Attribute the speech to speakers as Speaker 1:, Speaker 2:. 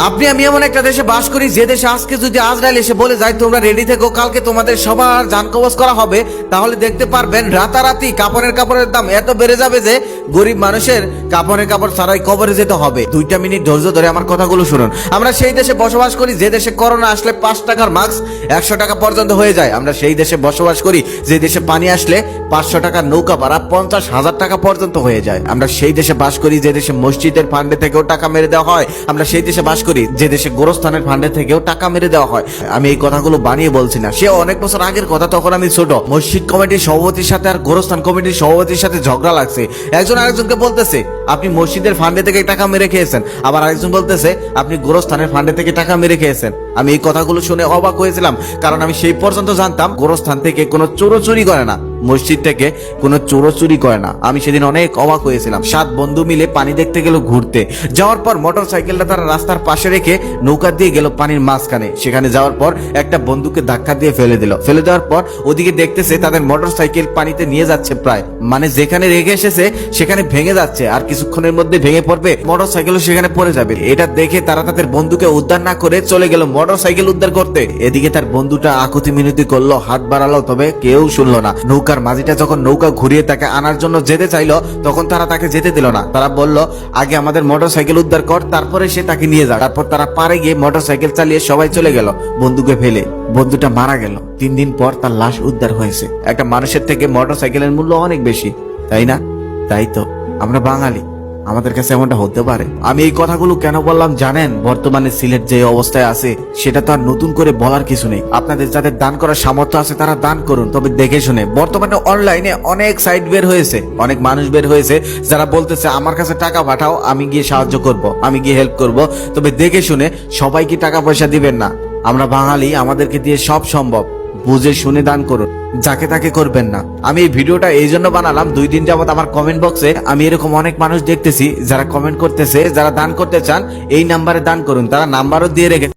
Speaker 1: আপনি আমি এমন একটা দেশে বাস করি যে দেশে আজকে যদি আজরাইল এসে বলে যায় তোমরা রেডি থেকো, কালকে তোমাদের সবার জান কবজ করা হবে, তাহলে দেখতে পারবেন রাতারাতি কাপড়ের দাম এত বেড়ে যাবে যে গরিব মানুষের কাপড় ছাড়াই কবরে যেতে হবে। 2টা মিনিট ধৈর্য ধরে আমার কথাগুলো শুনুন। আমরা সেই দেশে বসবাস করি যে দেশে করোনা আসলে 5 টাকার মাস্ক 100 টাকা পর্যন্ত হয়ে যায়। আমরা সেই দেশে বসবাস করি যে দেশে পানি আসলে 500 টাকার নৌকা ভাড়া 50,000 টাকা পর্যন্ত হয়ে যায়। আমরা সেই দেশে বাস করি যে দেশে মসজিদের ফান্ডে থেকেও টাকা মেরে দেওয়া হয়। আমরা সেই দেশে বাস করি যে দেশে গোরস্থানের ফান্ডে থেকেও টাকা মেরে দেওয়া হয়। আমি এই কথাগুলো বানিয়ে বলছি না, সে অনেক বছর আগের কথা, তখন আমি ছোট। মসজিদ কমিটির সভাপতির সাথে আর গোরস্থান কমিটির সভাপতির সাথে ঝগড়া লাগছে। একজন আরেকজনকে বলতেছে আপনি মসজিদের ফান্ডে থেকে টাকা মেরে খেয়েছেন, আবার আরেকজন বলতেছে আপনি গোরস্থানের ফান্ডে থেকে টাকা মেরে খেয়েছেন। আমি এই কথাগুলো শুনে অবাক হয়েছিলাম, কারণ আমি সেই পর্যন্ত জানতাম গোরস্থান থেকে কোনো চোরচুরি করে না, মসজিদ থেকে কোনো চোরচুরি করে না। আমি সেদিন অনেক অবাক হয়েছিলাম। 7 বন্ধু মিলে পানি দেখতে গেল ঘুরতে, যাওয়ার পর মোটর সাইকেলটা তারা রাস্তার পাশে রেখে নৌকা দিয়ে গেল পানির মাঝখানে। সেখানে যাওয়ার পর একটা বন্ধুকে ধাক্কা দিয়ে ফেলে দিল। ফেলে দেওয়ার পর ওদিকে দেখতেছে তাদের মোটর সাইকেল পানিতে নিয়ে যাচ্ছে, প্রায় মানে যেখানে রেখে এসেছে সেখানে ভেঙে যাচ্ছে, আর কিছুক্ষণের মধ্যে ভেঙে পড়বে, মোটর সাইকেলও সেখানে পড়ে যাবে। এটা দেখে তারা তাদের বন্ধুকে উদ্ধার না করে চলে গেল মোটর সাইকেল উদ্ধার করতে। এদিকে তার বন্ধুটা আকুতি মিনতি করলো, হাত বাড়ালো, তবে কেউ শুনলো না। নৌকার মাঝিটা যখন নৌকা ঘুরিয়ে তাকে আনার জন্য যেতে চাইলো, তখন তারা তাকে যেতে দিল না। তারা বলল আগে আমাদের মোটর সাইকেল উদ্ধার কর, তারপরে সে তাকে নিয়ে যাক। তারপর তারা পারে গিয়ে মোটর সাইকেল চালিয়ে সবাই চলে গেল বন্ধুকে ফেলে। বন্ধুটা মারা গেল। 3 দিন পর তার লাশ উদ্ধার হয়েছে। একটা মানুষের থেকে মোটর সাইকেলের মূল্য অনেক বেশি, তাই না? তাই তো আমরা বাঙালি, আমাদের কাছে এমনটা হতে পারে। আমি এই কথাগুলো কেন বললাম জানেন? বর্তমানে সিলেট যে অবস্থায় আছে সেটা তো আর নতুন করে বলার কিছু নেই। আপনাদের যাদের দান করার সামর্থ্য আছে তারা দান করুন, তবে দেখে শুনে। বর্তমানে অনলাইনে অনেক সাইট বের হয়েছে, অনেক মানুষ বের হয়েছে যারা বলতেছে আমার কাছে টাকা পাঠাও, আমি গিয়ে সাহায্য করব, আমি গিয়ে হেল্প করব। তবে দেখে শুনে, সবাইকে টাকা পয়সা দিবেন না। আমরা বাঙালি, আমাদেরকে দিয়ে সব সম্ভব। বুঝে শুনে দান করুন, যাকে তাকে করবেন না। আমি এই ভিডিওটা এই জন্য বানালাম, 2 দিন যাবত আমার কমেন্ট বক্সে আমি এরকম অনেক মানুষ দেখতেছি যারা কমেন্ট করতেছে, যারা দান করতে চান এই নাম্বারে দান করুন। তারা নাম্বারও দিয়ে রেখেছে।